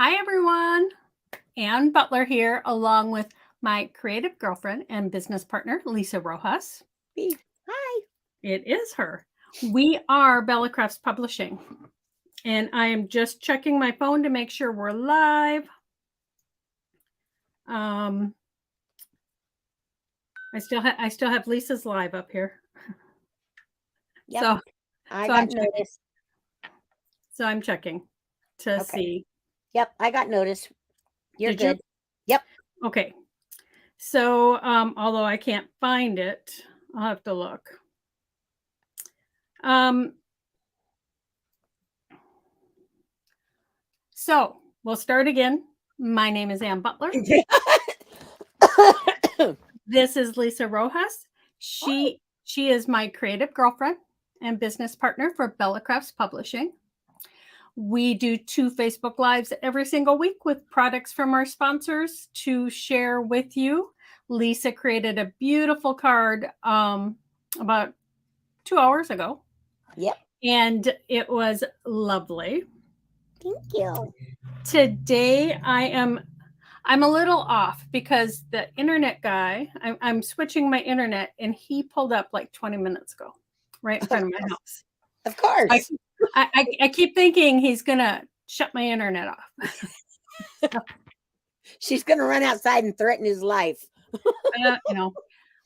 Hi, everyone. Ann Butler here, along with my creative girlfriend and business partner, Lisa Rojas. Hi. It is her. We are Bella Crafts Publishing, and I am just checking my phone to make sure we're live. I still have Lisa's live up here. Yep. So I so got I'm checking. notice. So I'm checking to see. Yep, I got notice. You're Did you? good. Yep. Okay. So although I can't find it, I'll have to look. So we'll start again. My name is Ann Butler. This is Lisa Rojas. She is my creative girlfriend and business partner for Bella Crafts Publishing. We do 2 Facebook Lives every single week with products from our sponsors to share with you. Lisa created a beautiful card about 2 hours ago. Yep. And it was lovely. Thank you. Today I'm a little off because the internet guy, I'm switching my internet, and he pulled up like 20 minutes ago, right in front of my house. Of course. I keep thinking he's going to shut my internet off. She's going to run outside and threaten his life.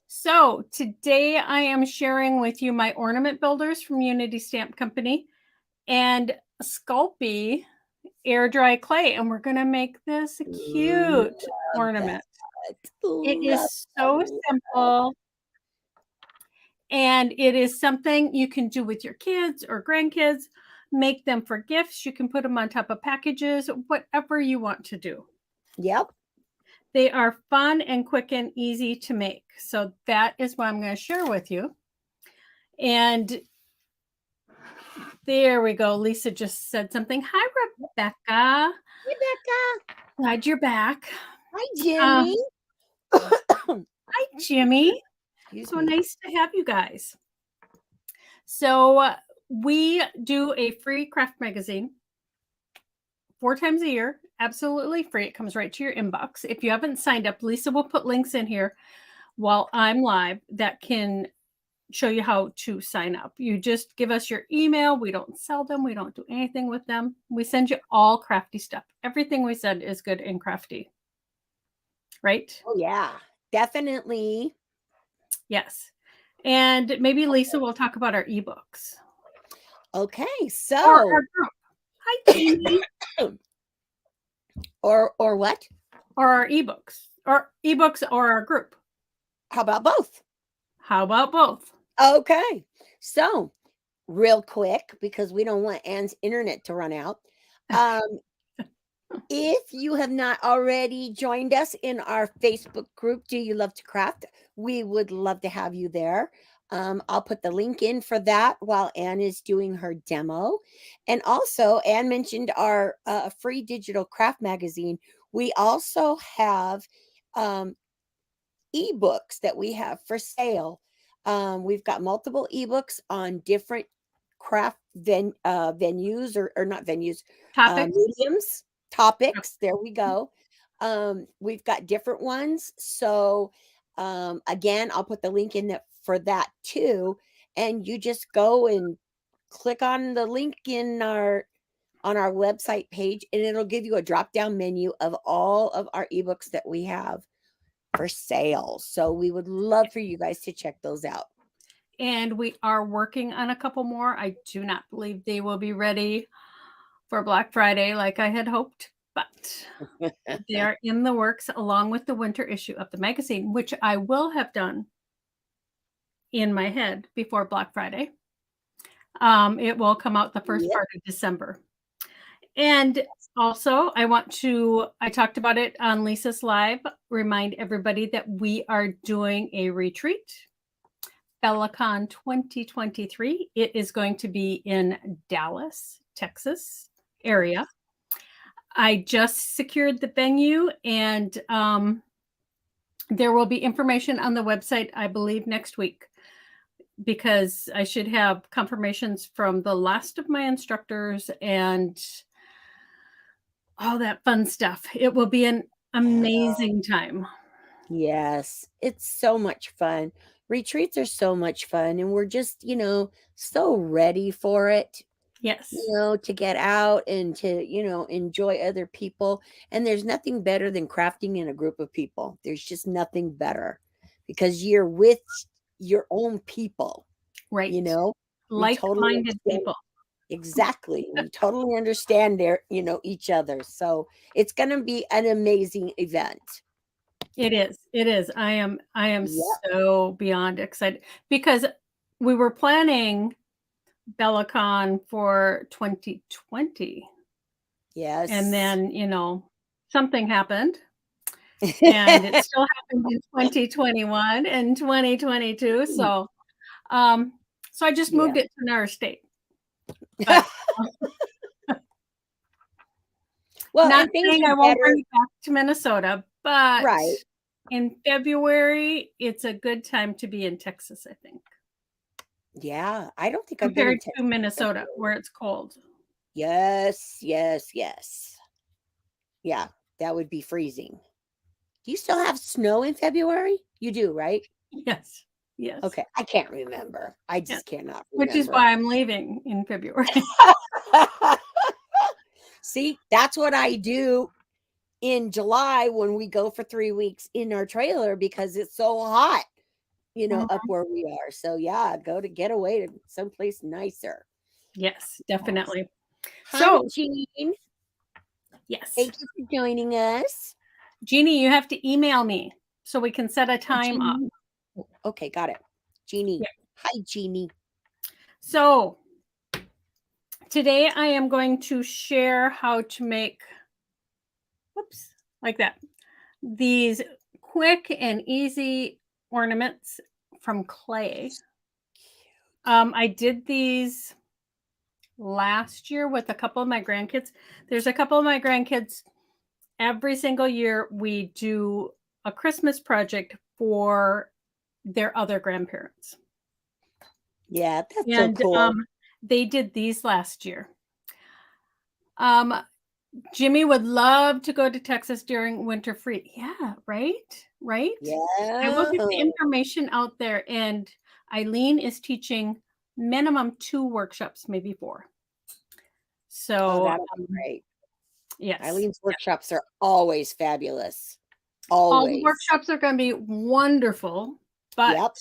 So today I am sharing with you my ornament builders from Unity Stamp Company and Sculpey air dry clay, and we're going to make this a cute ornament. It is so simple, and it is something you can do with your kids or grandkids. Make them for gifts. You can put them on top of packages, whatever you want to do. Yep. They are fun and quick and easy to make. So that is what I'm going to share with you. And there we go. Lisa just said something. Hi, Rebecca. Hey, Becca. Glad you're back. Hi, Jimmy. Hi, Jimmy. So nice to have you guys. So we do a free craft magazine 4 times a year, absolutely free. It comes right to your inbox. If you haven't signed up, Lisa will put links in here while I'm live that can show you how to sign up. You just give us your email. We don't sell them. We don't do anything with them. We send you all crafty stuff. Everything we said is good and crafty. Right? Oh, yeah, definitely. Yes. And maybe Lisa will talk about our ebooks. Okay, so or our group. Hi, Jeannie. or what? Or our ebooks. Or ebooks or our group. How about both? How about both? Okay. So, real quick, because we don't want Ann's internet to run out. If you have not already joined us in our Facebook group, Do You Love to Craft? We would love to have you there. I'll put the link in for that while Ann is doing her demo. And also, Ann mentioned our free digital craft magazine. We also have ebooks that we have for sale. We've got multiple ebooks on different craft venues or not venues, mediums, topics. There we go. We've got different ones. So again, I'll put the link in for that too. And you just go and click on the link on our website page, and it'll give you a drop-down menu of all of our ebooks that we have for sale. So we would love for you guys to check those out. And we are working on a couple more. I do not believe they will be ready for Black Friday like I had hoped, but they are in the works along with the winter issue of the magazine, which I will have done in my head before Black Friday. It will come out the first part of December. And also, I talked about it on Lisa's Live, remind everybody that we are doing a retreat, BellaCon 2023. It is going to be in Dallas, Texas area. I just secured the venue, and there will be information on the website, I believe, next week, because I should have confirmations from the last of my instructors and all that fun stuff. It will be an amazing time. Yes, it's so much fun. Retreats are so much fun, and we're just, so ready for it, Yes, to get out and to, enjoy other people. And there's nothing better than crafting in a group of people. There's just nothing better because you're with your own people, you right. know. We totally Like-minded understand. people. Exactly. We totally understand each other. So it's going to be an amazing event. It is. It is. I am Yep. so beyond excited because we were planning BellaCon for 2020, and Yes. then, something happened, and it still happened in 2021 and 2022, um, so I just Yeah. moved it to another state, but Well, not and things saying are I won't better. bring it back to Minnesota, but Right. in February, it's a good time to be in Texas, I think, Yeah. I don't think I've been in compared to Texas in Minnesota, February. where it's cold. Yes. Yes. Yes. Yeah. That would be freezing. Do you still have snow in February? You do, right? Yes, yes, Okay. I can't remember. I yes, just cannot which is remember. why I'm leaving in February. See, that's what I do in July when we go for 3 weeks in our trailer because it's so hot, up Mhm. where we are. So yeah, go to get away to someplace nicer. Yes, Yes. definitely. Hi, So, Jean. yes, Thank you for joining us. Jeannie, you have to email me so we can set a Oh, time up. Jeannie. Okay, got it. Jeannie. Yeah. Hi, Jeannie. So, today I am going to share how to make, whoops, like that, these quick and easy ornaments from clay. I did these last year with a couple of my grandkids. There's a couple of my grandkids. Every single year, we do a Christmas project for their other grandparents. Yeah, that's so And cool. they did these last year. Um, Jimmy would love to go to Texas during winter free. Yeah, right? Right? I will Yeah. get the information out there, and Eileen is teaching minimum 2 workshops, maybe 4. Oh, So, that'll be great. yes. Eileen's workshops are always fabulous. All the Always. workshops are gonna be wonderful, but Yep.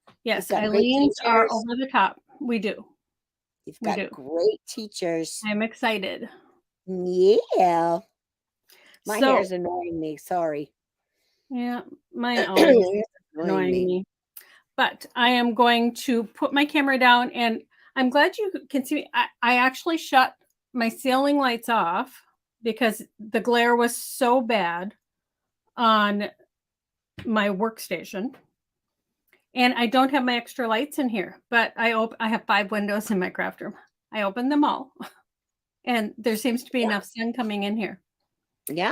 You've yes, got great Eileen's are teachers. over the top. We do. You've We got do. great teachers. I'm excited. Yeah. My So, hair's annoying me. Sorry. yeah, mine always It's annoying annoying me. me. But I am going to put my camera down, and I'm glad you can see me. I actually shut my ceiling lights off because the glare was so bad on my workstation. And I don't have my extra lights in here, but I have 5 windows in my craft room. I opened them all, and there seems to be Yeah. enough sun coming in here. Yeah.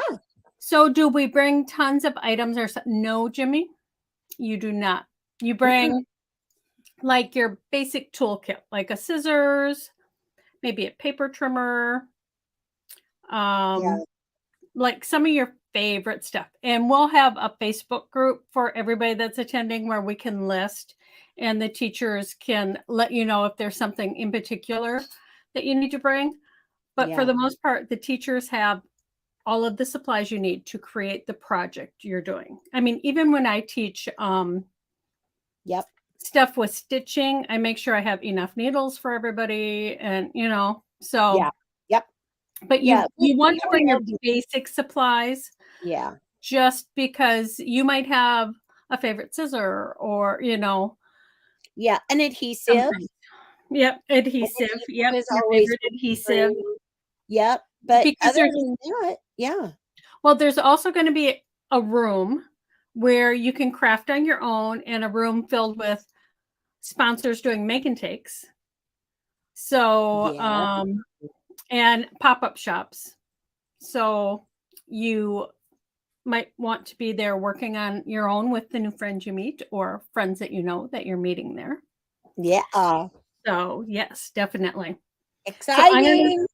So, do we bring tons of items or no, Jimmy? You do not. You Mm-mm. bring like your basic toolkit, like a scissors, maybe a paper trimmer, Yeah. um, like some of your favorite stuff. And we'll have a Facebook group for everybody that's attending where we can list, and the teachers can let you know if there's something in particular that you need to bring. But for Yeah. the most part, the teachers have all of the supplies you need to create the project you're doing. I mean, even when I teach Yep. stuff with stitching, I make sure I have enough needles for everybody, and so Yeah. Yep. but Yeah. you want We to bring your all do. basic supplies Yeah. just because you might have a favorite scissor or, Yeah. An adhesive. something. Yep, An adhesive. adhesive Yep, is your always favorite good to adhesive. bring. Yep. But Because other than that, yeah. there's also gonna be a room where you can craft on your own, and a room filled with sponsors doing make and takes. So, Yeah. and pop-up shops. So you might want to be there working on your own with the new friends you meet or friends that you know that you're meeting there. Yeah. So, yes, definitely. So I'm gonna Exciting.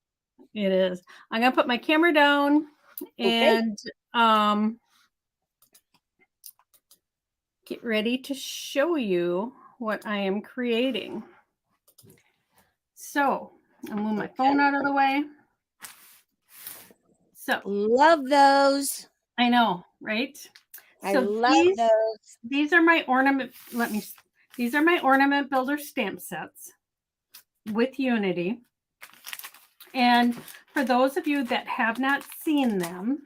It is. I'm gonna put my camera down Okay. and get ready to show you what I am creating. So I'll move my phone out of the way. So Love those. I know, right? I So love those. these are my ornament. These are my Ornament Builder stamp sets with Unity. And for those of you that have not seen them,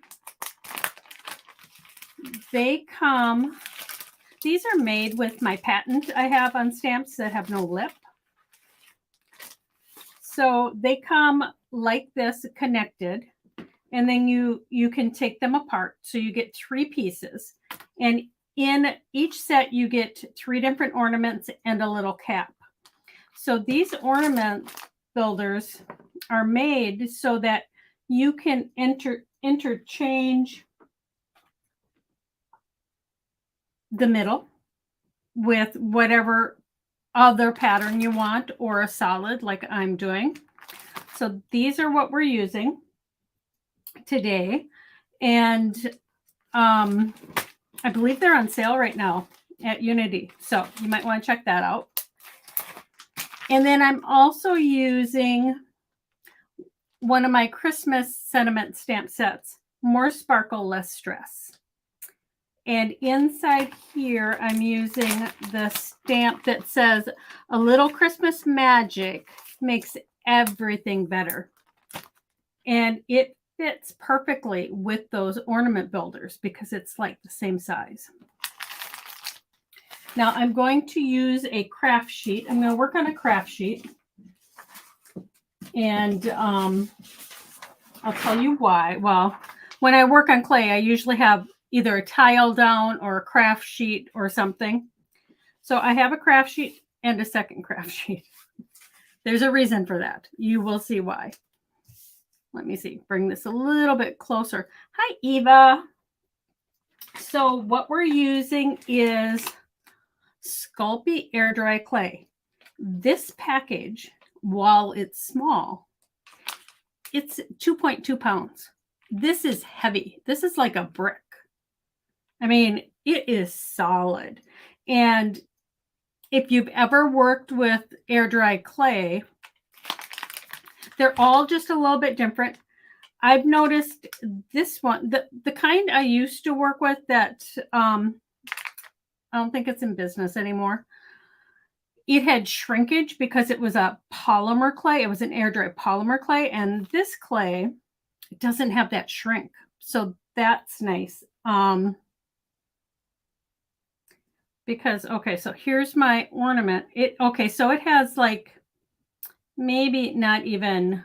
they come. These are made with my patent I have on stamps that have no lip. So they come like this, connected, and then you can take them apart. So you get 3 pieces, and in each set you get 3 different ornaments and a little cap. So these ornament builders are made so that you can interchange the middle with whatever other pattern you want, or a solid like I'm doing. So these are what we're using today. And I believe they're on sale right now at Unity. So you might want to check that out. And then I'm also using one of my Christmas sentiment stamp sets, More Sparkle, Less Stress. And inside here, I'm using the stamp that says, a little Christmas magic makes everything better. And it fits perfectly with those ornament builders because it's like the same size. Now I'm going to use a craft sheet. I'm going to work on a craft sheet. And I'll tell you why. Well, when I work on clay, I usually have either a tile down or a craft sheet or something. So I have a craft sheet and a second craft sheet. There's a reason for that. You will see why. Let me see, bring this a little bit closer. Hi, Eva. So what we're using is Sculpey air dry clay. This package, while it's small, it's 2.2 pounds. This is heavy. This is like a brick. I mean, it is solid. And if you've ever worked with air dry clay, they're all just a little bit different. I've noticed this one, the kind I used to work with that I don't think it's in business anymore. It had shrinkage because it was a polymer clay. It was an air dry polymer clay. And this clay, it doesn't have that shrink. So that's nice. Because, okay, so here's my ornament. Okay, so it has like maybe not even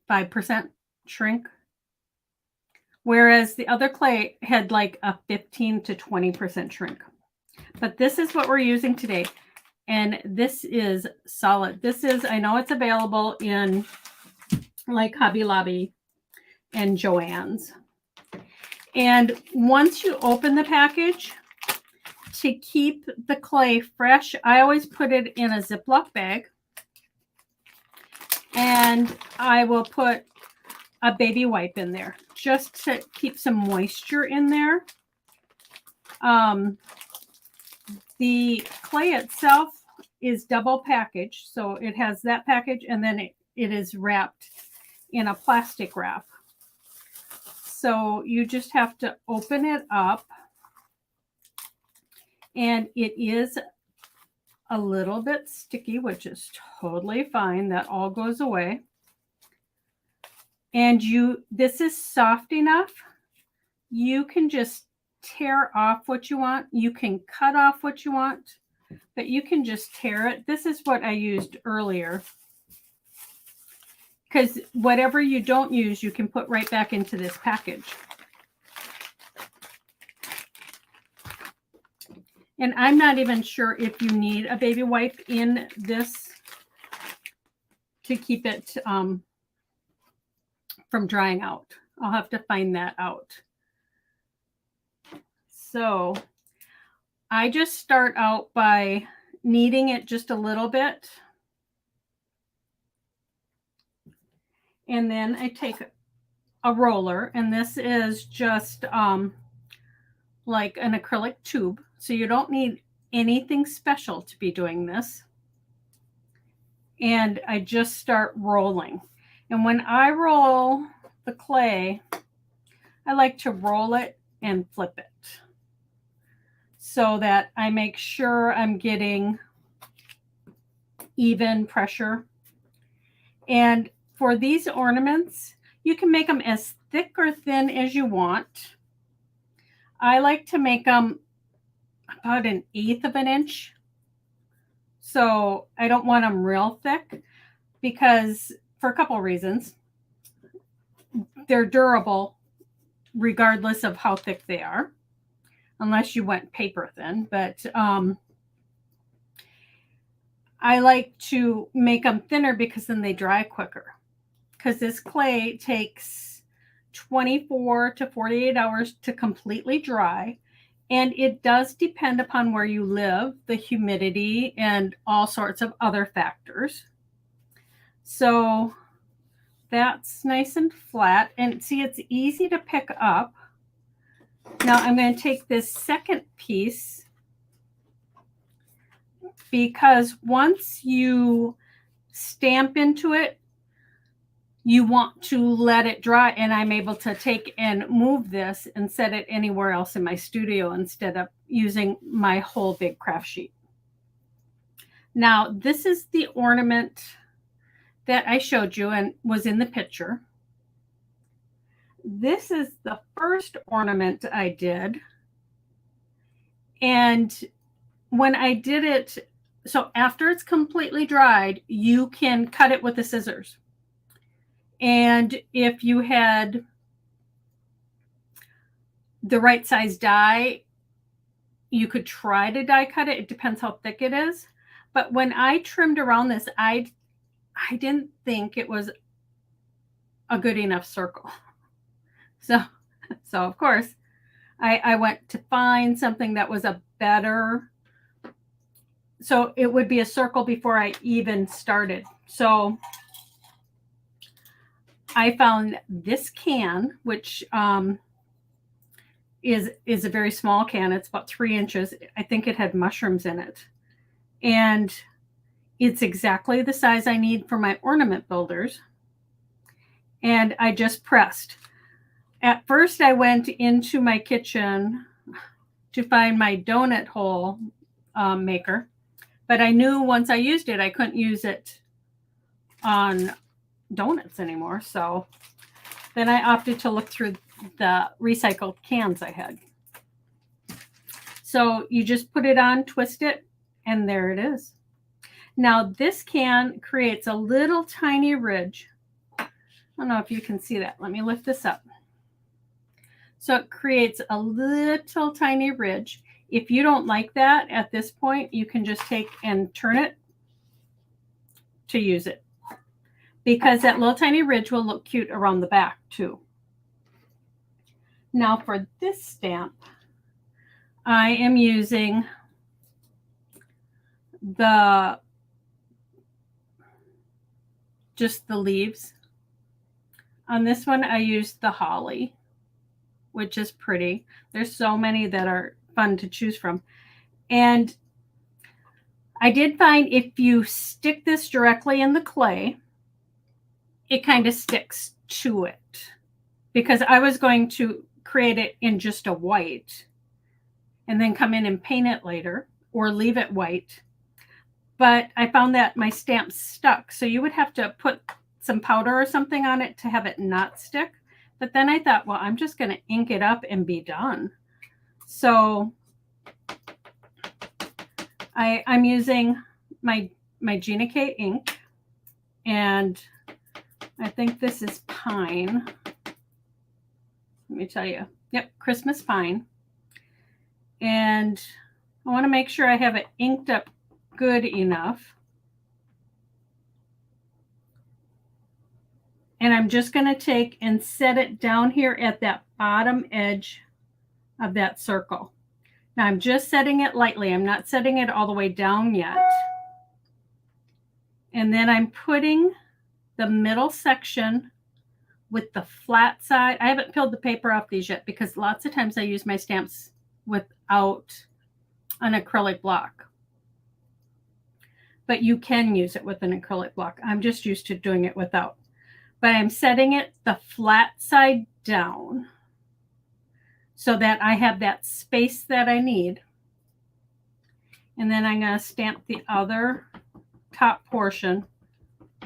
5% shrink. Whereas the other clay had like a 15 to 20% shrink. But this is what we're using today. And this is solid. This is, I know it's available in like Hobby Lobby and Joann's. And once you open the package, to keep the clay fresh, I always put it in a Ziploc bag. And I will put a baby wipe in there just to keep some moisture in there. The clay itself is double packaged. So it has that package and then it is wrapped in a plastic wrap. So you just have to open it up. And it is a little bit sticky, which is totally fine. That all goes away. And this is soft enough. You can just tear off what you want. You can cut off what you want, but you can just tear it. This is what I used earlier. Because whatever you don't use, you can put right back into this package. And I'm not even sure if you need a baby wipe in this to keep it from drying out. I'll have to find that out. So I just start out by kneading it just a little bit. And then I take a roller, and this is just like an acrylic tube. So you don't need anything special to be doing this. And I just start rolling. And when I roll the clay, I like to roll it and flip it so that I make sure I'm getting even pressure. And for these ornaments, you can make them as thick or thin as you want. I like to make them about 1/8 of an inch. So I don't want them real thick because for a couple of reasons. They're durable regardless of how thick they are, unless you went paper thin. But I like to make them thinner because then they dry quicker. Because this clay takes 24 to 48 hours to completely dry. And it does depend upon where you live, the humidity, and all sorts of other factors. So that's nice and flat. And see, it's easy to pick up. Now I'm going to take this second piece, because once you stamp into it, you want to let it dry, and I'm able to take and move this and set it anywhere else in my studio instead of using my whole big craft sheet. Now, this is the ornament that I showed you and was in the picture. This is the first ornament I did. And when I did it, so after it's completely dried, you can cut it with the scissors. And if you had the right size die, you could try to die cut it. It depends how thick it is. But when I trimmed around this, I didn't think it was a good enough circle. So of course, I went to find something that was a better, so it would be a circle before I even started. So I found this can, which is a very small can. It's about 3 inches. I think it had mushrooms in it. And it's exactly the size I need for my ornament builders. And I just pressed. At first, I went into my kitchen to find my donut hole maker. But I knew once I used it, I couldn't use it on donuts anymore. So then I opted to look through the recycled cans I had. So you just put it on, twist it, and there it is. Now this can creates a little tiny ridge. I don't know if you can see that. Let me lift this up. So it creates a little tiny ridge. If you don't like that at this point, you can just take and turn it to use it, because that little tiny ridge will look cute around the back too. Now for this stamp, I am using just the leaves. On this one, I used the holly, which is pretty. There's so many that are fun to choose from. And I did find if you stick this directly in the clay, it kind of sticks to it, because I was going to create it in just a white and then come in and paint it later or leave it white. But I found that my stamp stuck. So you would have to put some powder or something on it to have it not stick. But then I thought, well, I'm just going to ink it up and be done. So I'm using my Gina K ink, and I think this is pine. Let me tell you. Yep, Christmas pine. And I want to make sure I have it inked up good enough. And I'm just going to take and set it down here at that bottom edge of that circle. Now I'm just setting it lightly. I'm not setting it all the way down yet. And then I'm putting the middle section with the flat side. I haven't peeled the paper off these yet because lots of times I use my stamps without an acrylic block. But you can use it with an acrylic block. I'm just used to doing it without. But I'm setting it the flat side down so that I have that space that I need. And then I'm going to stamp the other top portion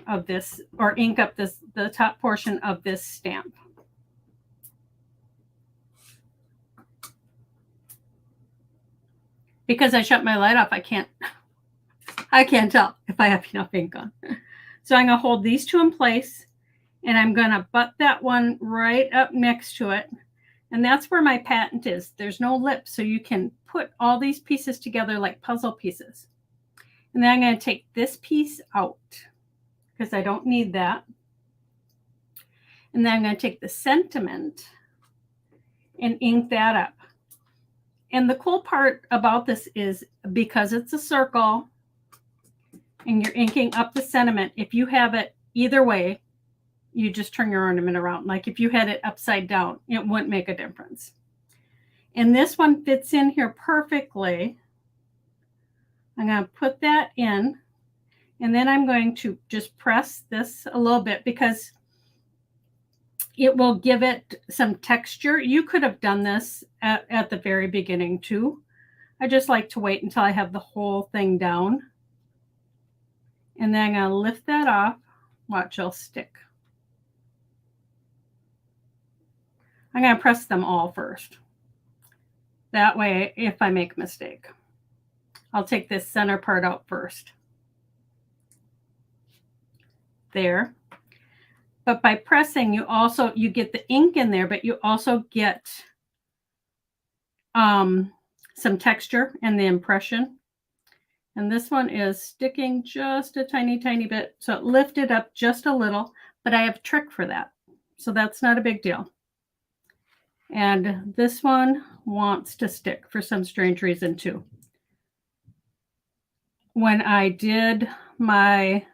of this, or ink up the top portion of this stamp. Because I shut my light off, I can't tell if I have enough ink on. So I'm going to hold these two in place, and I'm going to butt that one right up next to it. And that's where my patent is. There's no lip, so you can put all these pieces together like puzzle pieces. And then I'm going to take this piece out because I don't need that. And then I'm going to take the sentiment and ink that up. And the cool part about this is because it's a circle and you're inking up the sentiment, if you have it either way, you just turn your ornament around. Like if you had it upside down, it wouldn't make a difference. And this one fits in here perfectly. I'm going to put that in, and then I'm going to just press this a little bit because it will give it some texture. You could have done this at the very beginning too. I just like to wait until I have the whole thing down. And then I'm going to lift that off. Watch, it'll stick. I'm going to press them all first. That way, if I make a mistake, I'll take this center part out first. There. But by pressing, you get the ink in there, but you also get some texture and the impression. And this one is sticking just a tiny, tiny bit. So it lifted up just a little, but I have a trick for that. So that's not a big deal. And this one wants to stick for some strange reason too. When I did my...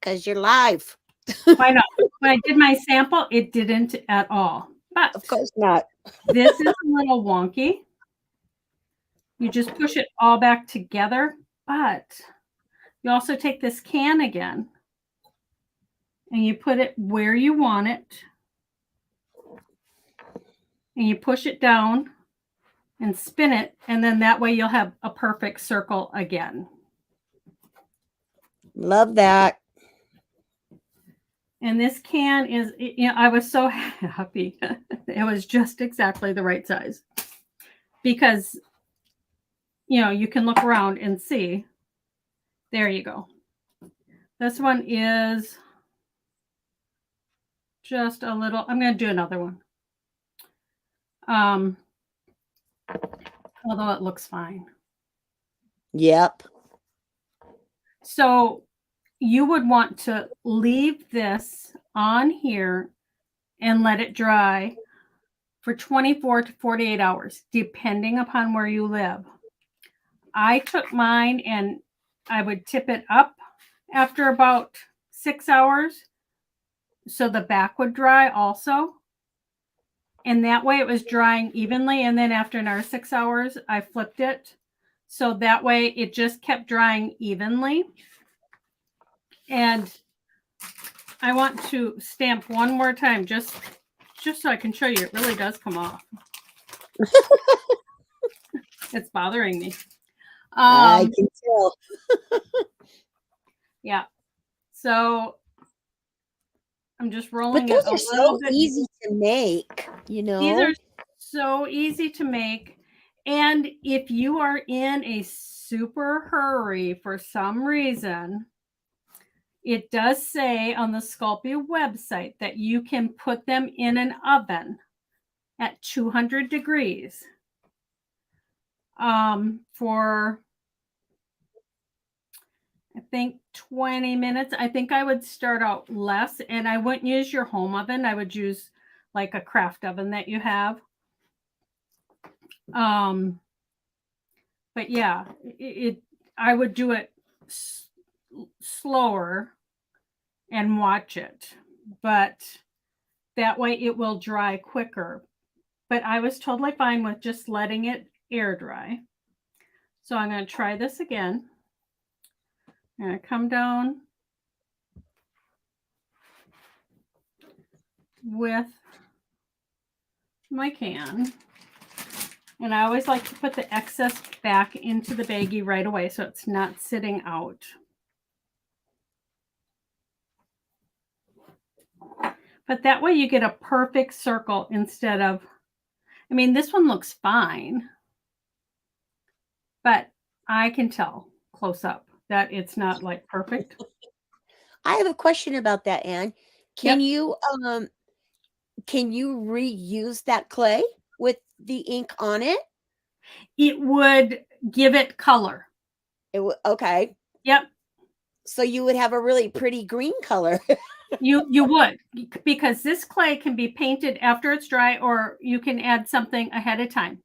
Because you're live. Why not? When I did my sample, it didn't at all. But of course not. This is a little wonky. You just push it all back together, but you also take this can again and you put it where you want it. And you push it down and spin it, and then that way you'll have a perfect circle again. Love that. And this can is, I was so happy. It was just exactly the right size. Because, you can look around and see. There you go. This one is just a little, I'm going to do another one. Although it looks fine. Yep. So you would want to leave this on here and let it dry for 24 to 48 hours, depending upon where you live. I took mine and I would tip it up after about 6 hours so the back would dry also. And that way it was drying evenly. And then after another 6 hours, I flipped it. So that way it just kept drying evenly. And I want to stamp one more time just so I can show you. It really does come off. It's bothering me. I can tell. Yeah. So I'm just rolling but those it a are little so bit. Easy to make, These are so easy to make. And if you are in a super hurry for some reason, it does say on the Sculpey website that you can put them in an oven at 200 degrees for, I think, 20 minutes. I think I would start out less, and I wouldn't use your home oven. I would use like a craft oven that you have. But yeah, I would do it slower and watch it. But That way it will dry quicker. But I was totally fine with just letting it air dry. So I'm going to try this again. I'm going to come down with my can. And I always like to put the excess back into the baggie right away so it's not sitting out. But that way you get a perfect circle instead of, I mean, this one looks fine, but I can tell close up that it's not like perfect. I have a question about that, Anne. Yep. Can you reuse that clay with the ink on it? It would give it color. Okay. Yep. So you would have a really pretty green color. You would, because this clay can be painted after it's dry, or you can add something ahead of time.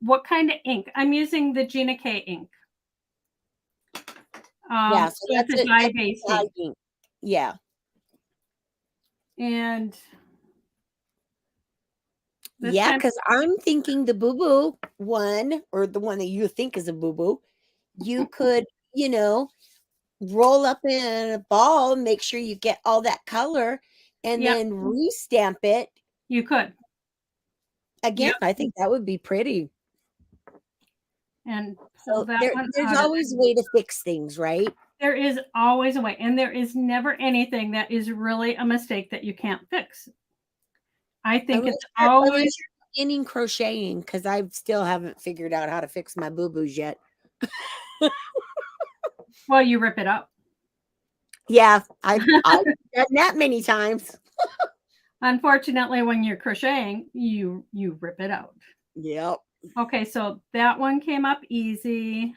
What kind of ink? I'm using the Gina K ink. Yeah, so so it's a dye-based ink. ink. Yeah. And Yeah, because I'm thinking the boo-boo one, or the one that you think is a boo-boo, you could, roll up in a ball, make sure you get all that color, and Yep. then re-stamp it. You could. Again, Yep. I think that would be pretty. And pull So that one there's out of always a way to fix things, right? There is always a way, and there is never anything that is really a mistake that you can't fix. I think it's always Unless you're beginning crocheting, because I still haven't figured out how to fix my boo-boos yet. well, you rip it up. Yeah, I've done that many times. Unfortunately, when you're crocheting, you rip it out. Yep. Okay, so that one came up easy.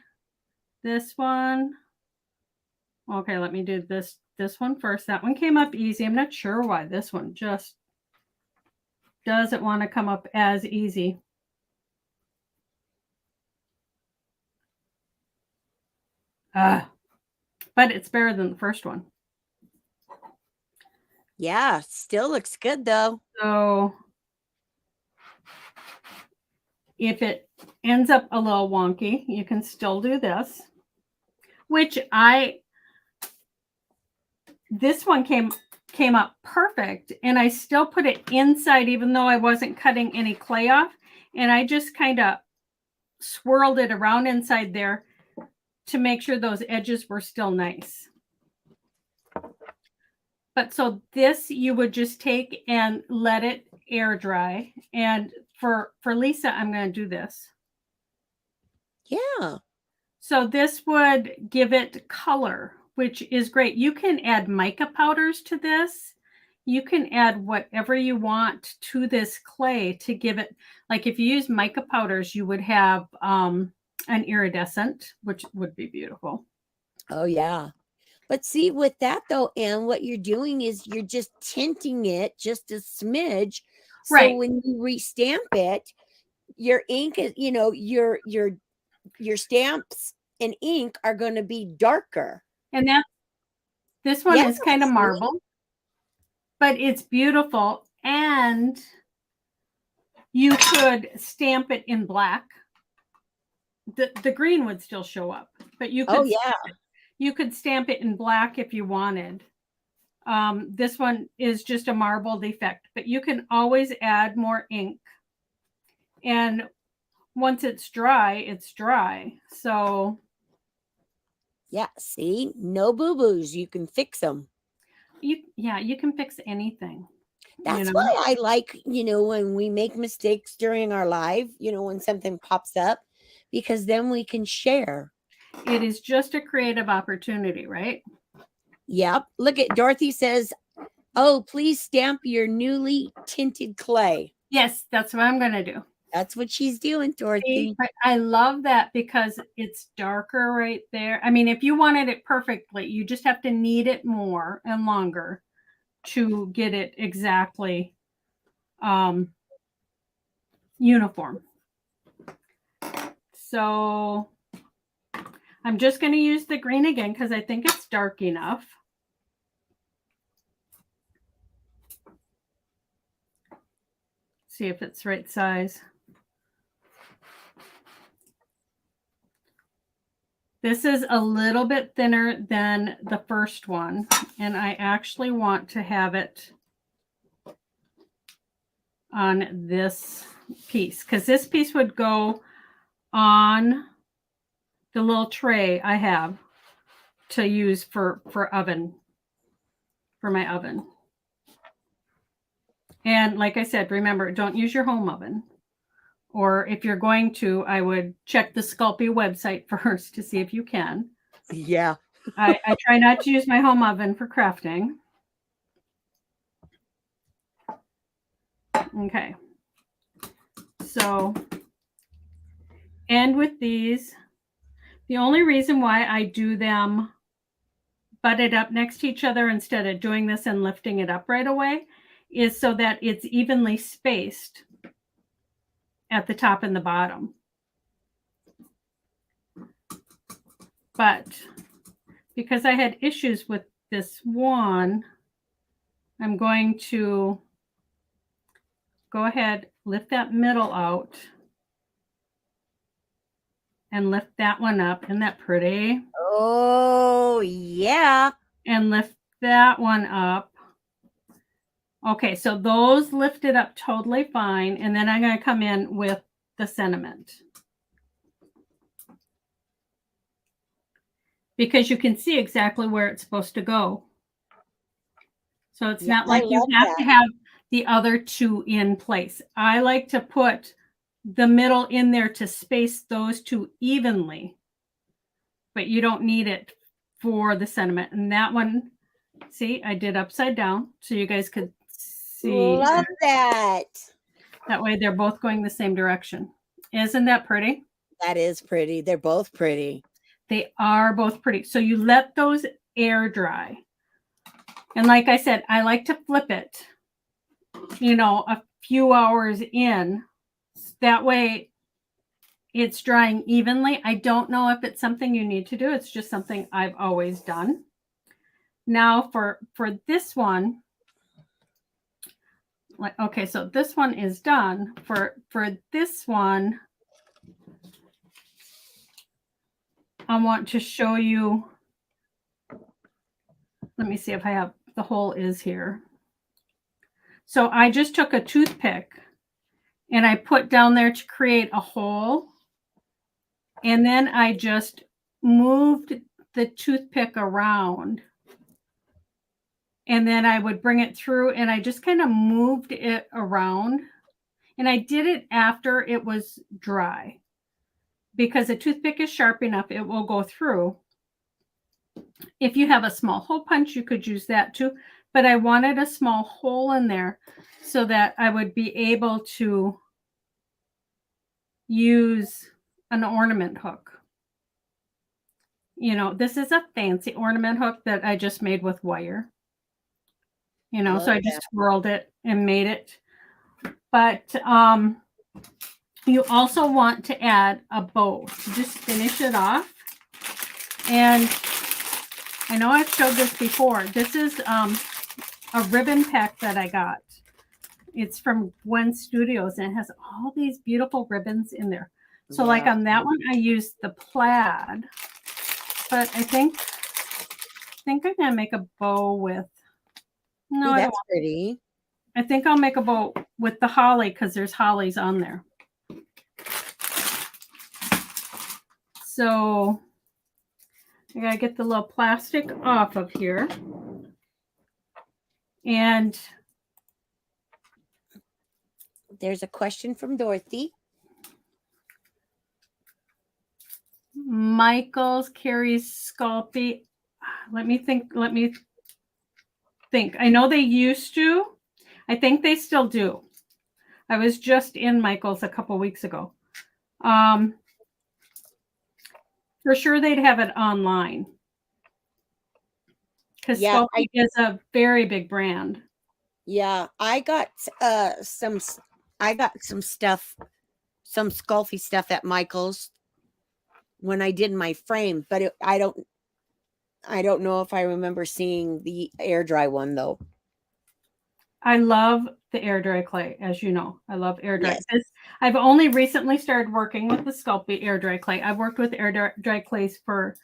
This one. Okay, let me do this one first. That one came up easy. I'm not sure why this one just doesn't want to come up as easy. But it's better than the first one. Yeah, still looks good though. So if it ends up a little wonky, you can still do this, which this one came up perfect, and I still put it inside even though I wasn't cutting any clay off, and I just kind of swirled it around inside there to make sure those edges were still nice. But so this you would just take and let it air dry. And for Lisa, I'm going to do this. Yeah. So this would give it color, which is great. You can add mica powders to this. You can add whatever you want to this clay to give it, like if you use mica powders, you would have an iridescent, which would be beautiful. Oh, yeah. But see, with that though, Anne, what you're doing is you're just tinting it just a smidge. So Right. when you restamp it, your ink is, your stamps and ink are going to be darker. And this one is kind of marble, but it's beautiful. And you could stamp it in black. The green would still show up, but you could you could stamp it in black if you wanted. This one is just a marbled effect, but you can always add more ink. And once it's dry, it's dry. So yeah, see, no boo-boos. You can fix them. you can fix anything. That's why I like, when we make mistakes during our life, when something pops up, because then we can share. It is just a creative opportunity, right? Yep. Look at Dorothy says, oh, please stamp your newly tinted clay. Yes, that's what I'm going to do. That's what she's doing, Dorothy. But I love that because it's darker right there. I mean, if you wanted it perfectly, you just have to knead it more and longer to get it exactly uniform. So I'm just going to use the green again because I think it's dark enough. See if it's right size. This is a little bit thinner than the first one, and I actually want to have it on this piece because this piece would go on the little tray I have to use for my oven. And like I said, remember, don't use your home oven. Or if you're going to, I would check the Sculpey website first to see if you can. Yeah. I try not to use my home oven for crafting. Okay. So, and with these, the only reason why I do them butted up next to each other instead of doing this and lifting it up right away is so that it's evenly spaced at the top and the bottom. But because I had issues with this one, I'm going to go ahead, lift that middle out and lift that one up. Isn't that pretty? Oh, yeah. And lift that one up. Okay, so those lifted up totally fine. And then I'm going to come in with the sentiment. Because you can see exactly where it's supposed to go. So it's not like you have to have the other two in place. I like to put the middle in there to space those two evenly, but you don't need it for the sentiment. And that one, see, I did upside down so you guys could see. Love that. That way they're both going the same direction. Isn't that pretty? That is pretty. They're both pretty. They are both pretty. So you let those air dry. And like I said, I like to flip it, a few hours in. That way it's drying evenly. I don't know if it's something you need to do. It's just something I've always done. Now for this one, okay, so this one is done. For this one, I want to show you. Let me see if I have the hole is here. So I just took a toothpick and I put down there to create a hole. And then I just moved the toothpick around. And then I would bring it through and I just kind of moved it around. And I did it after it was dry. Because a toothpick is sharp enough, it will go through. If you have a small hole punch, you could use that too. But I wanted a small hole in there so that I would be able to use an ornament hook. This is a fancy ornament hook that I just made with wire. So I just swirled it and made it. But you also want to add a bow to just finish it off. And I know I've showed this before. This is a ribbon pack that I got. It's from Gwen Studios and it has all these beautiful ribbons in there. So like on that one, I used the plaid, but I think I'm gonna make a bow with. No, that's pretty. I think I'll make a bow with the holly because there's hollies on there. So I gotta get the little plastic off of here. And there's a question from Dorothy. Michaels carries Sculpey. Let me think. I know they used to. I think they still do. I was just in Michaels a couple weeks ago. For sure they'd have it online. Because Sculpey is a very big brand. Yeah, I got some stuff, some Sculpey stuff at Michael's when I did my frame, but I don't know if I remember seeing the air dry one though. I love the air dry clay, as you know. I love air dry. Yes. I've only recently started working with the Sculpey air dry clay. I've worked with air dry clays for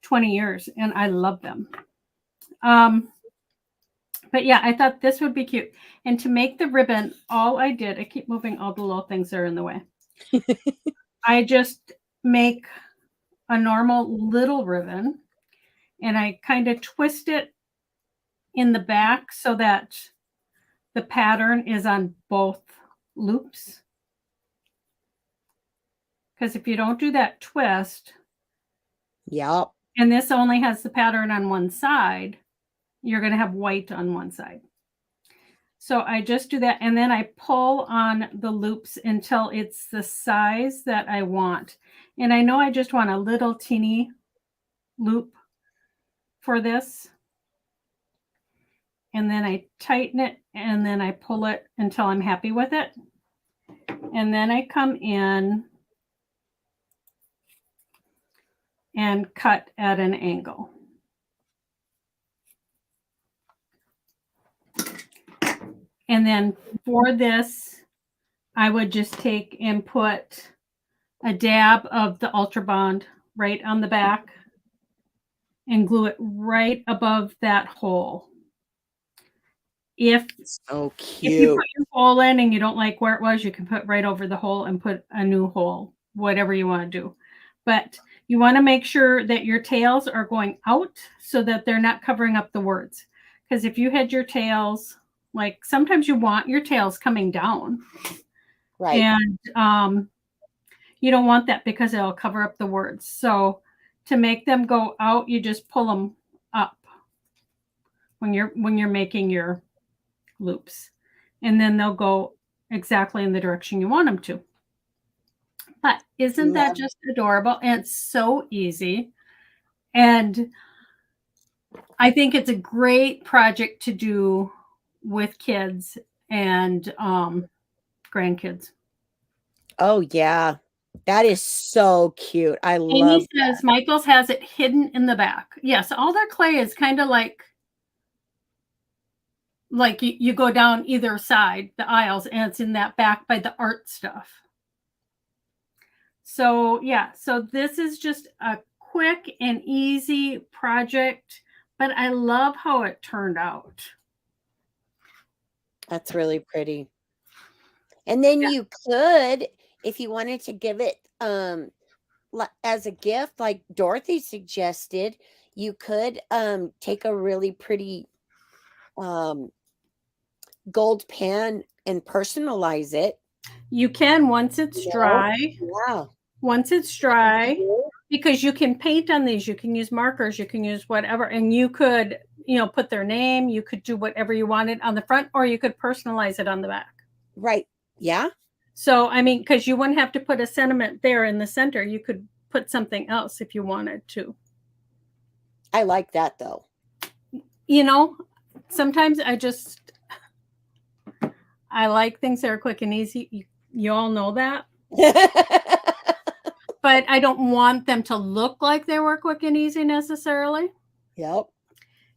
20 years and I love them. But yeah, I thought this would be cute. And to make the ribbon, all I did, I keep moving all the little things that are in the way. I just make a normal little ribbon and I kind of twist it in the back so that the pattern is on both loops. Because if you don't do that twist, Yep. and this only has the pattern on one side, you're going to have white on one side. So I just do that, and then I pull on the loops until it's the size that I want. And I know I just want a little teeny loop for this. And then I tighten it, and then I pull it until I'm happy with it. And then I come in and cut at an angle. And then for this, I would just take and put a dab of the Ultra Bond right on the back and glue it right above that hole. If So if you cute. put your hole in and you don't like where it was, you can put right over the hole and put a new hole, whatever you want to do. But you want to make sure that your tails are going out so that they're not covering up the words. Because if you had your tails, like sometimes you want your tails coming down. Right. And you don't want that because it'll cover up the words. So to make them go out, you just pull them up when you're making your loops. And then they'll go exactly in the direction you want them to. But isn't that just adorable? And it's so easy. And I think it's a great project to do with kids and grandkids. Oh, yeah. That is so cute. I love Amy says Michael's has it hidden in the back. Yes, all their clay is kind of like you go down either side, the aisles, and it's in that back by the art stuff. So yeah, so this is just a quick and easy project, but I love how it turned out. That's really pretty. And then you could, if you wanted to give it as a gift, like Dorothy suggested, you could take a really pretty gold pen and personalize it. You can once it's dry. Yeah. Once it's dry, because you can paint on these, you can use markers, you can use whatever, and you could, put their name, you could do whatever you wanted on the front, or you could personalize it on the back. Right. Yeah. So, I mean, because you wouldn't have to put a sentiment there in the center. You could put something else if you wanted to. I like that, though. Sometimes I like things that are quick and easy. You all know that. But I don't want them to look like they were quick and easy necessarily. Yep.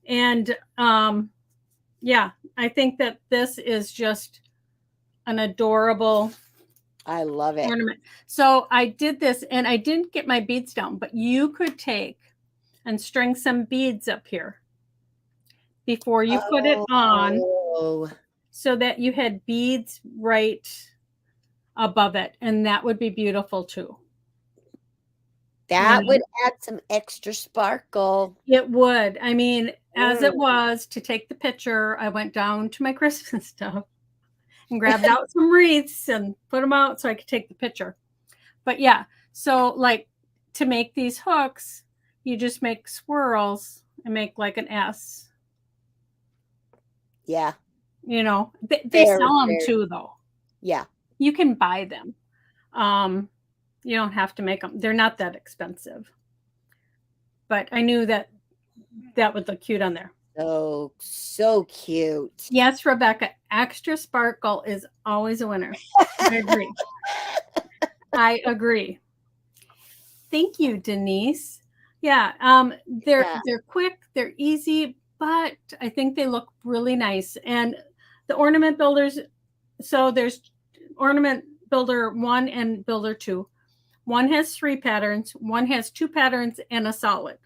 And yeah, I think that this is just an adorable, I love it. ornament. So I did this and I didn't get my beads down, but you could take and string some beads up here before you put it on so that you had beads right above it. And that would be beautiful too. That would add some extra sparkle. It would. I mean, as it was to take the picture, I went down to my Christmas stuff and grabbed out some wreaths and put them out so I could take the picture. But yeah, so like to make these hooks, you just make swirls and make like an S. Yeah. They sell them too, though. Yeah. You can buy them. You don't have to make them. They're not that expensive. But I knew that would look cute on there. Oh, so cute. Yes, Rebecca, extra sparkle is always a winner. I agree. I agree. Thank you, Denise. Yeah, they're quick, they're easy, but I think they look really nice. And The ornament builders, so there's Ornament Builder 1 and Builder 2. One has 3 patterns, one has 2 patterns and a solid.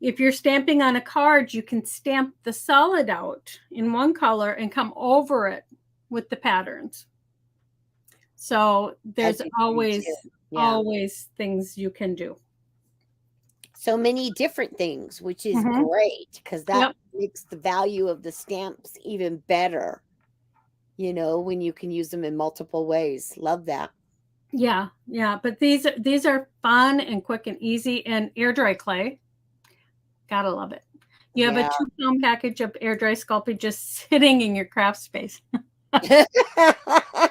If you're stamping on a card, you can stamp the solid out in one color and come over it with the patterns. So there's always things you can do. So many different things, which is great, because that makes the value of the stamps even better, you know, when you can use them in multiple ways. Love that. Yeah, but these are fun and quick and easy, and air dry clay. Gotta love it. You have a 2-pound package of air dry Sculpey just sitting in your craft space.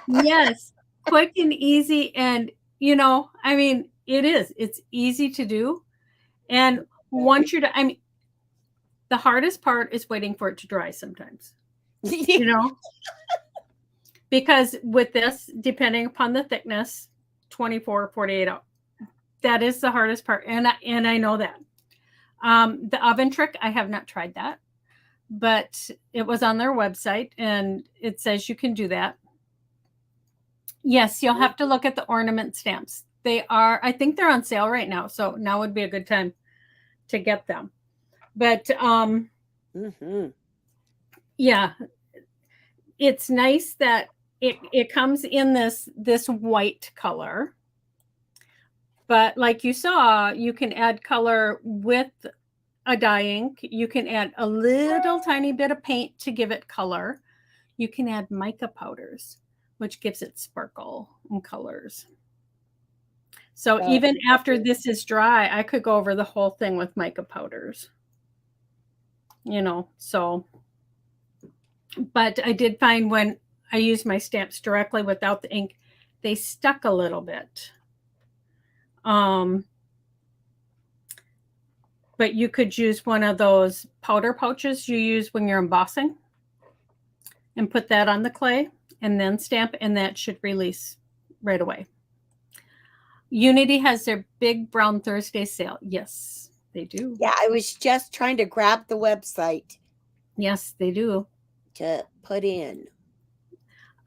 Yes, quick and easy, and you know, I mean, it's easy to do. And once you're done, I mean, the hardest part is waiting for it to dry sometimes, you know, because with this, depending upon the thickness, 24, 48 hours, that is the hardest part. And I know that. The oven trick, I have not tried that, but it was on their website and it says you can do that. Yes, you'll have to look at the ornament stamps. I think they're on sale right now. So now would be a good time to get them. But yeah, it's nice that it comes in this white color. But like you saw, you can add color with a dye ink. You can add a little tiny bit of paint to give it color. You can add mica powders, which gives it sparkle and colors. So even after this is dry, I could go over the whole thing with mica powders. You know, so. But I did find when I used my stamps directly without the ink, they stuck a little bit. But you could use one of those powder pouches you use when you're embossing and put that on the clay and then stamp, and that should release right away. Unity has their big Brown Thursday sale. Yes, they do. Yeah, I was just trying to grab the website. Yes, they do. To put in.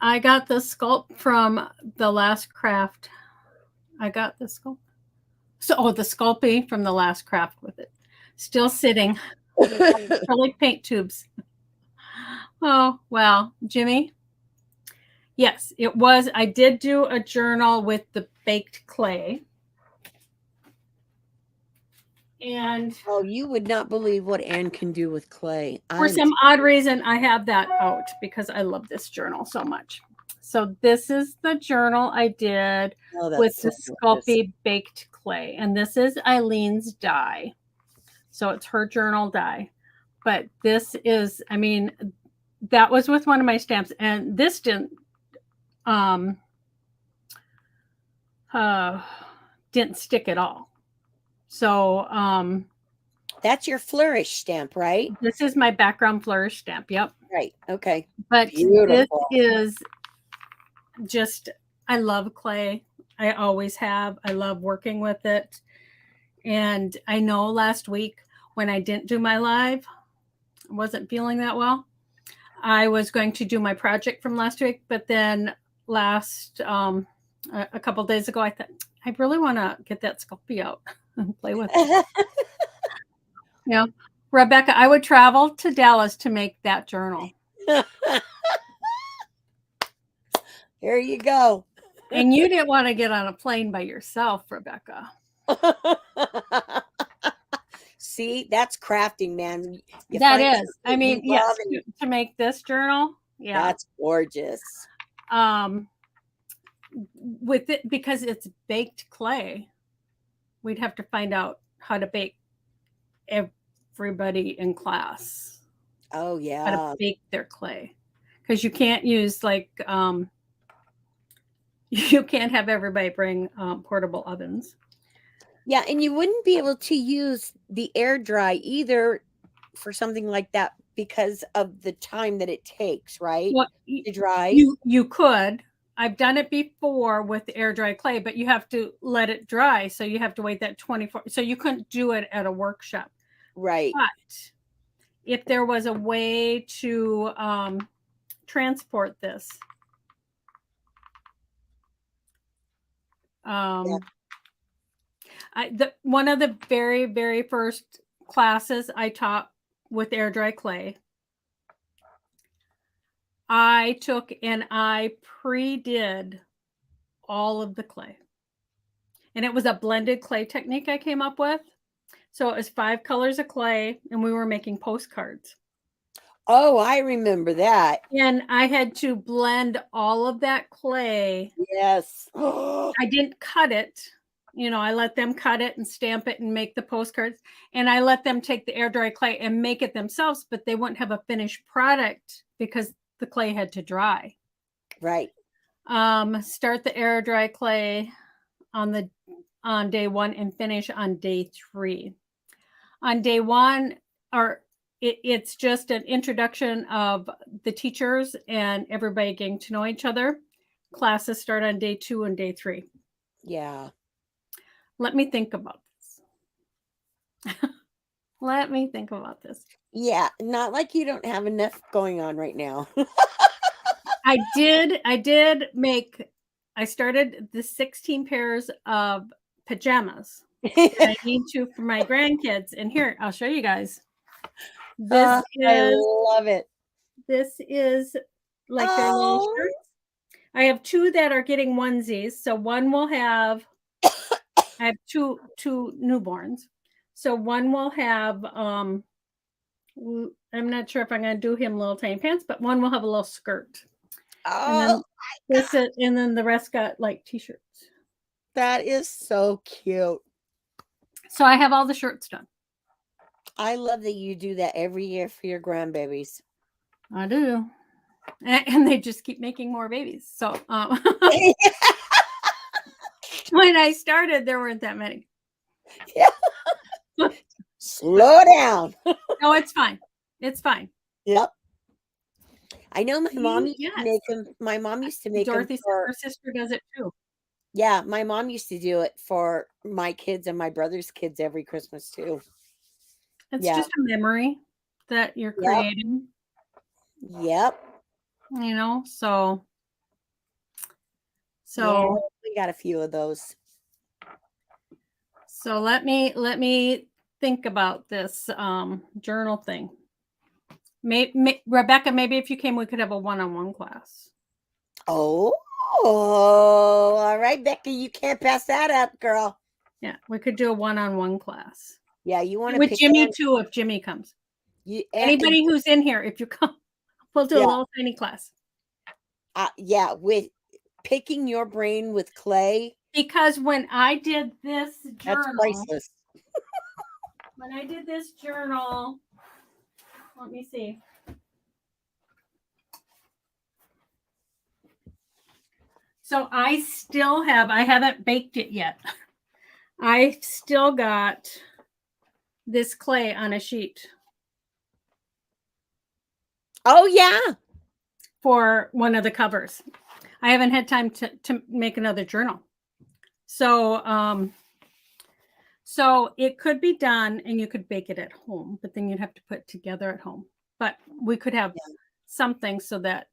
I got the sculpt from the last craft. I got the sculpt. So, the Sculpey from the last craft with it. Still sitting. Acrylic paint tubes. Oh, well, Jimmy. Yes, it was. I did do a journal with the baked clay. And you would not believe what Anne can do with clay. For some odd reason, I have that out because I love this journal so much. So this is the journal I did with the Sculpey baked clay. And this is Eileen's die. So it's her journal die. But this is, I mean, that was with one of my stamps. And this didn't stick at all. So that's your flourish stamp, right? This is my background flourish stamp. Yep. Right. Okay. But beautiful. This is just, I love clay. I always have. I love working with it. And I know last week when I didn't do my live, I wasn't feeling that well. I was going to do my project from last week, but then a couple days ago, I thought, I really want to get that Sculpey out and play with it. Yeah. Rebecca, I would travel to Dallas to make that journal. Here you go. And you didn't want to get on a plane by yourself, Rebecca. See, that's crafting, man. That is. I mean, yes, to make this journal. Yeah. That's gorgeous. With it, because it's baked clay, we'd have to find out how to bake everybody in class. Oh, yeah. How to bake their clay. Because you can't use you can't have everybody bring portable ovens. Yeah, and you wouldn't be able to use the air dry either for something like that because of the time that it takes, right? Well, to dry. You could. I've done it before with air dry clay, but you have to let it dry. So you have to wait that 24. So you couldn't do it at a workshop. Right. But if there was a way to transport this. Yeah. One of the very, very first classes I taught with air dry clay, I took and I pre-did all of the clay. And it was a blended clay technique I came up with. So it was 5 colors of clay, and we were making postcards. Oh, I remember that. And I had to blend all of that clay. Yes. I didn't cut it. You know, I let them cut it and stamp it and make the postcards. And I let them take the air dry clay and make it themselves, but they wouldn't have a finished product because the clay had to dry. Right. Start the air dry clay on day 1 and finish on day 3. On day 1, it's just an introduction of the teachers and everybody getting to know each other. Classes start on day 2 and day 3. Yeah. Let me think about this. Let me think about this. Yeah. Not like you don't have enough going on right now. I started the 16 pairs of pajamas that I need to for my grandkids. And here, I'll show you guys. I love it. This is like their little Oh. shirts. I have 2 that are getting onesies. So one will have, I have two newborns. So one will have, I'm not sure if I'm going to do him little tiny pants, but one will have a little skirt. Oh, And then the rest got like t-shirts. that is so cute. So I have all the shirts done. I love that you do that every year for your grandbabies. I do. And they just keep making more babies. So when I started, there weren't that many. Yeah. Slow down. No, it's fine. It's fine. Yep. I know my mom used Yes. to make them. My mom used to make Dorothy them said for, her sister does it too. yeah, my mom used to do it for my kids and my brother's kids every Christmas too. It's Yeah. just a memory that you're Yep. creating, Yep. you know, so Yeah, we got a few of those. so let me think about this journal thing. Rebecca, maybe if you came, we could have a one-on-one class. Oh, all right, Becky, you can't pass that up, girl. Yeah, we could do a one-on-one class. Yeah, you want to With pick Jimmy too, if Jimmy comes. Anybody who's in here, if you come, we'll do a little tiny class. Yeah, with picking your brain with clay. Because when I did this journal, That's priceless. When I did this journal, let me see. So I haven't baked it yet. I still got this clay on a sheet. Oh, yeah. For one of the covers. I haven't had time to make another journal. So, so it could be done and you could bake it at home, but then you'd have to put it together at home. But we could have something so that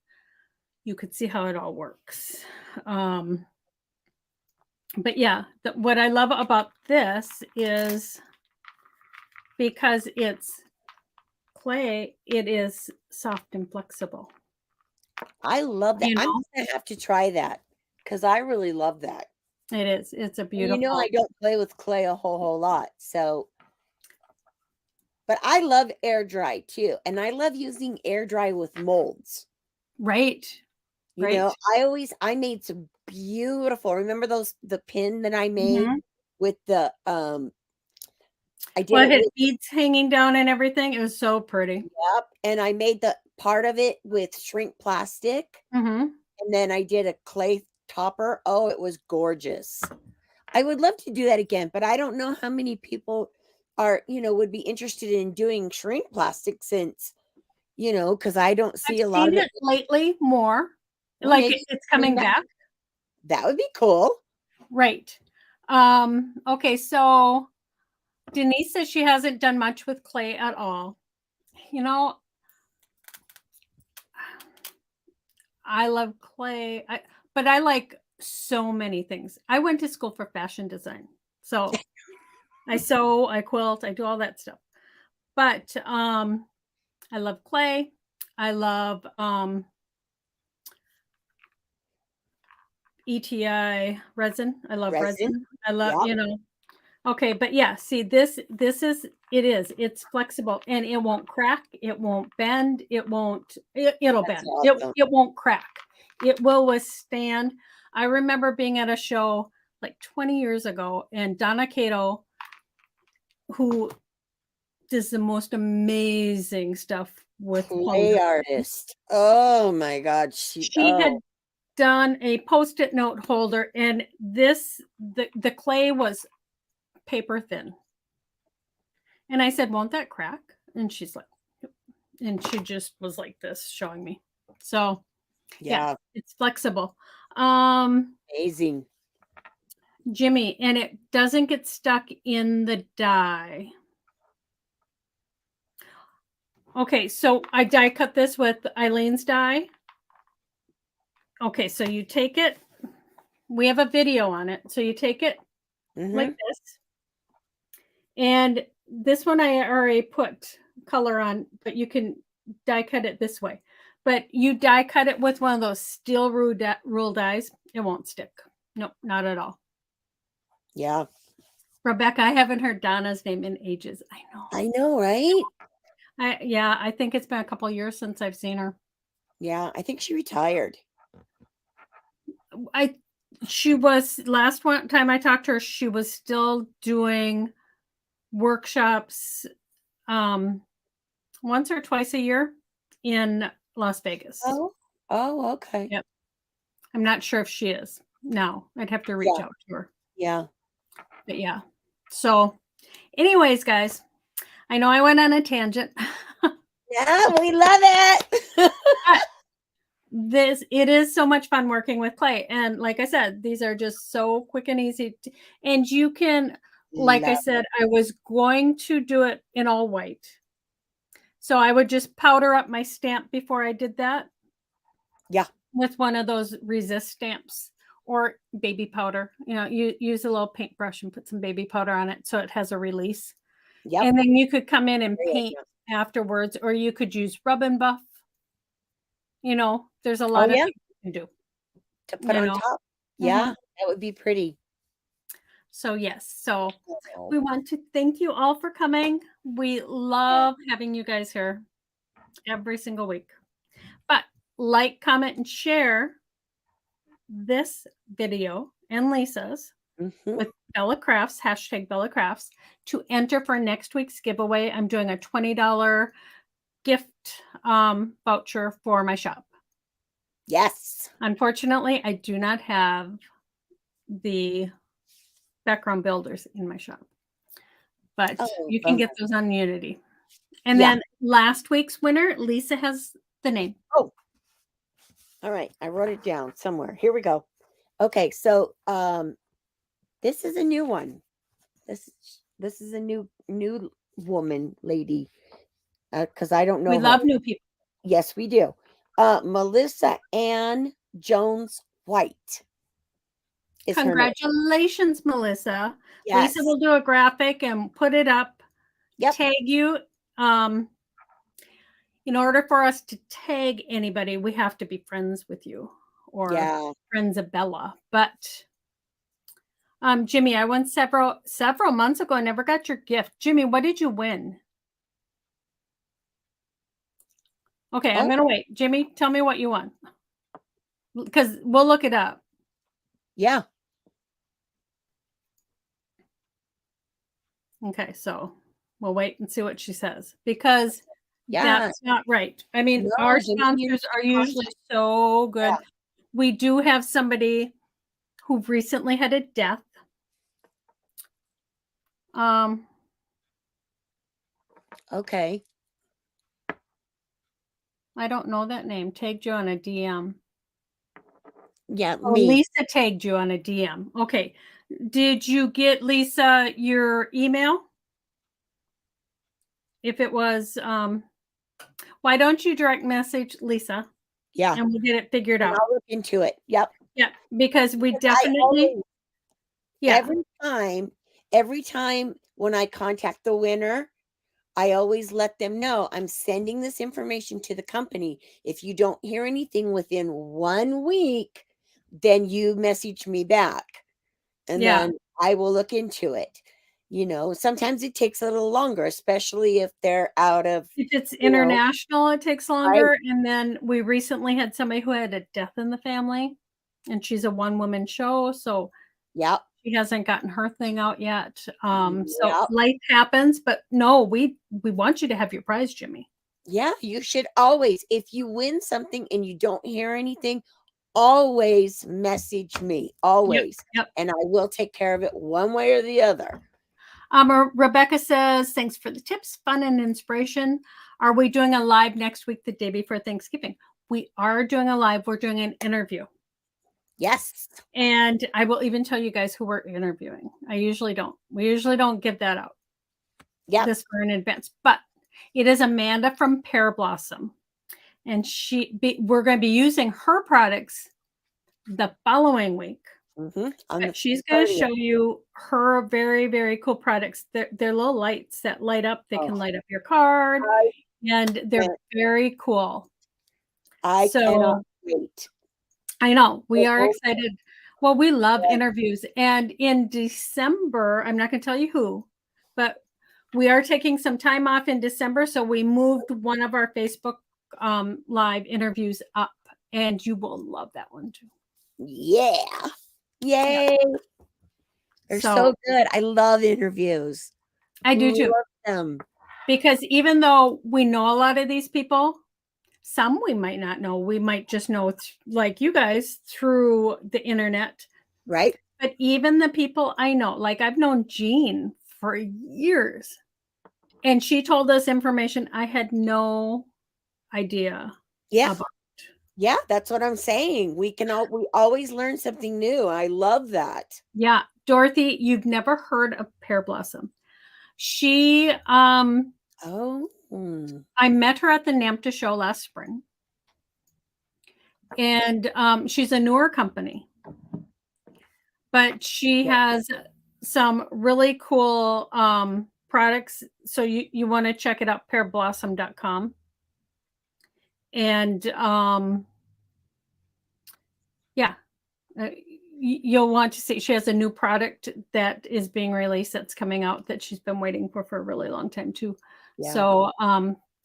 you could see how it all works. But yeah, what I love about this is because it's clay, it is soft and flexible. I love that. You know? I'm going to have to try that because I really love that. It is. It's a beautiful. And you know, I don't play with clay a whole lot. So, but I love air dry too. And I love using air dry with molds. Right. You know, I made some beautiful, remember the pin that I made with the, I did it had beads hanging down and everything. It was so pretty. Yep. And I made the part of it with shrink plastic. And then I did a clay topper. Oh, it was gorgeous. I would love to do that again, but I don't know how many people are, would be interested in doing shrink plastic since, because I don't see a lot of it lately more. Well, like it's coming back. That would be cool. Right. Okay, so Denise says she hasn't done much with clay at all. you know, I love clay. But I like so many things. I went to school for fashion design. So I sew, I quilt, I do all that stuff. But I love clay. I love ETI resin. I love Resin. resin. I love, Yep. Okay, but yeah, see it's flexible and it won't crack, it won't bend, it'll That's bend. awesome. It won't crack. It will withstand. I remember being at a show like 20 years ago and Donna Cato, who does the most amazing stuff with Clay clothing. artist. Oh my God. She had done a Post-it note holder and the clay was paper thin. And I said, "Won't that crack?" And she's like, "Yep." And she just was like this showing me. So, yeah, yeah. it's flexible. Um, Amazing. Jimmy, and it doesn't get stuck in the die. Okay, so I die cut this with Eileen's die. Okay, so you take it. We have a video on it. So you take it like this. And this one I already put color on, but you can die cut it this way. But you die cut it with one of those steel rule dies, it won't stick. Nope, not at all. Yeah. Rebecca, I haven't heard Donna's name in ages. I know. I know, right? I think it's been a couple years since I've seen her. Yeah, I think she retired. She was last one time I talked to her, she was still doing workshops once or twice a year in Las Vegas. Oh, okay. Yep. I'm not sure if she is now. I'd have to reach out to her. Yeah. But yeah. So anyways, guys, I know I went on a tangent. Yeah, we love it. It is so much fun working with clay. And like I said, these are just so quick and easy. And you can, like I said, I was going to do it in all white. So I would just powder up my stamp before I did that. Yeah. With one of those resist stamps or baby powder. You use a little paintbrush and put some baby powder on it so it has a release. Yep. And then you could come in and paint afterwards, or you could use rub and buff. There's a lot of things you can do to put on top. Yeah, that would be pretty. So yes, so we want to thank you all for coming. We love having you guys here every single week. But like, comment, and share this video and Lisa's with Bella Crafts, hashtag Bella Crafts, to enter for next week's giveaway. I'm doing a $20 gift voucher for my shop. Yes. Unfortunately, I do not have the background builders in my shop, but you can get those on Unity. And then last week's winner, Lisa has the name. Oh, all right. I wrote it down somewhere. Here we go. Okay, so this is a new one. This is a new woman, lady. Because I don't know. We love new people. Yes, we do. Melissa Ann Jones White. Congratulations, Melissa. Yes. Lisa will do a graphic and put it up. Yep. Tag you. In order for us to tag anybody, we have to be friends with you or friends of Bella. But Jimmy, I won several months ago. I never got your gift. Jimmy, what did you win? Okay, I'm gonna wait. Jimmy, tell me what you won. Because we'll look it up. Yeah. Okay, so we'll wait and see what she says. Because that's not right. I mean, our sponsors are usually so good. Yeah. We do have somebody who recently had a death. Okay. I don't know that name. Tagged you on a DM. Yeah, me. Lisa tagged you on a DM. Okay. Did you get, Lisa, your email? If it was Why don't you direct message Lisa Yeah, and we'll get it figured and out. I'll look into it. Yep. Yeah, because we 'Cause I definitely always yeah, every time when I contact the winner, I always let them know I'm sending this information to the company. If you don't hear anything within 1 week, then you message me back, and yeah. then I will look into it. Sometimes it takes a little longer, especially if they're out of, If it's you know international, it takes right? longer, and then we recently had somebody who had a death in the family, and she's a one-woman show, so Yep, she hasn't gotten her thing out yet, so yep. life happens, but no, we want you to have your prize, Jimmy. Yeah, you should always, if you win something and you don't hear anything, always message me, Yep, always, yep. and I will take care of it one way or the other. Rebecca says, "Thanks for the tips, fun, and inspiration. Are we doing a live next week, the day before Thanksgiving?" We are doing a live. We're doing an interview. Yes. And I will even tell you guys who we're interviewing. I usually don't. We usually don't give that out Yep. this far in advance, but it is Amanda from Pear Blossom. And we're going to be using her products the following week. On But the she's going to 30th. show you her very, very cool products. They're little lights that light up. They Oh, can light up your card, I and they're can't very cool. I cannot So wait. I know we are Oh, excited. Well, we love yes. interviews. And in December, I'm not going to tell you who, but we are taking some time off in December. So we moved one of our Facebook live interviews up, and you will love that one too. Yeah. Yeah. Yay. They're So so good. I love interviews. I do too. Love them. Because even though we know a lot of these people, some we might not know. We might just know, like you guys, through the internet. Right? But even the people I know, like I've known Jean for years, and she told us information I had no idea Yeah. about. Yeah, that's what I'm saying. We always learn something new. I love that. Yeah, Dorothy, you've never heard of Pear Blossom. She, Oh. I met her at the NAMTA show last spring, and she's a newer company, but she Yeah. has some really cool products. So you want to check it out, pearblossom.com. And yeah, you'll want to see. She has a new product that is being released that's coming out that she's been waiting for a really long time too. Yeah. So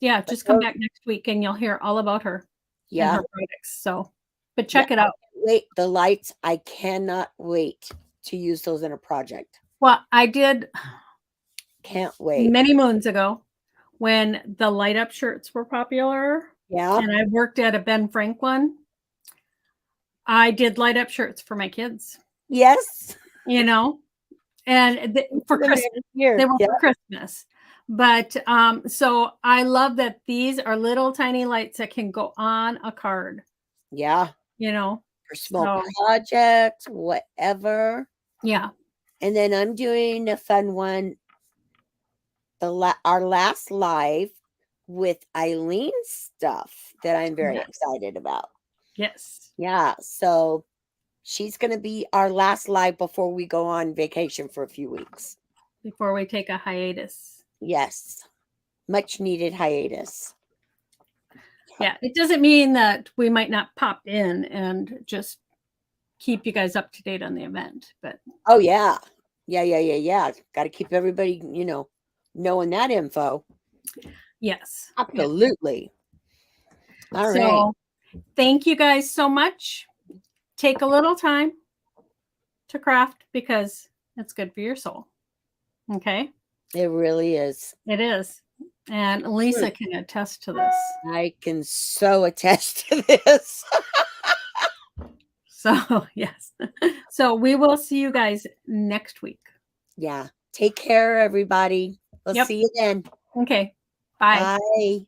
yeah, But just come back next week and you'll hear all about her and yeah. her products. So, but Yeah. check it out. Wait, the lights, I cannot wait to use those in a project. Well, I did Can't wait. many moons ago when the light up shirts were popular, Yeah. and I worked at a Ben Franklin. I did light up shirts for my kids, Yes. and for Christmas. Here. They were Yeah. for Christmas. But so I love that these are little tiny lights that can go on a card, Yeah. you know. For small So projects, whatever. yeah. And then I'm doing a fun one, our last live with Eileen's stuff that I'm very Yes. excited about. Yes. Yeah, so she's going to be our last live before we go on vacation for a few weeks. Before we take a hiatus. Yes. Much needed hiatus. Yeah. It doesn't mean that we might not pop in and just keep you guys up to date on the event, but Oh yeah. Yeah. Got to keep everybody, knowing that info. yes. Absolutely. Yeah. All right. So thank you guys so much. Take a little time to craft because it's good for your soul. Okay. It really is. It is. And Lisa can attest to this. I can so attest to this. So, yes. So we will see you guys next week. Yeah. Take care, everybody. We'll Yep. see you then. Okay. Bye. Bye.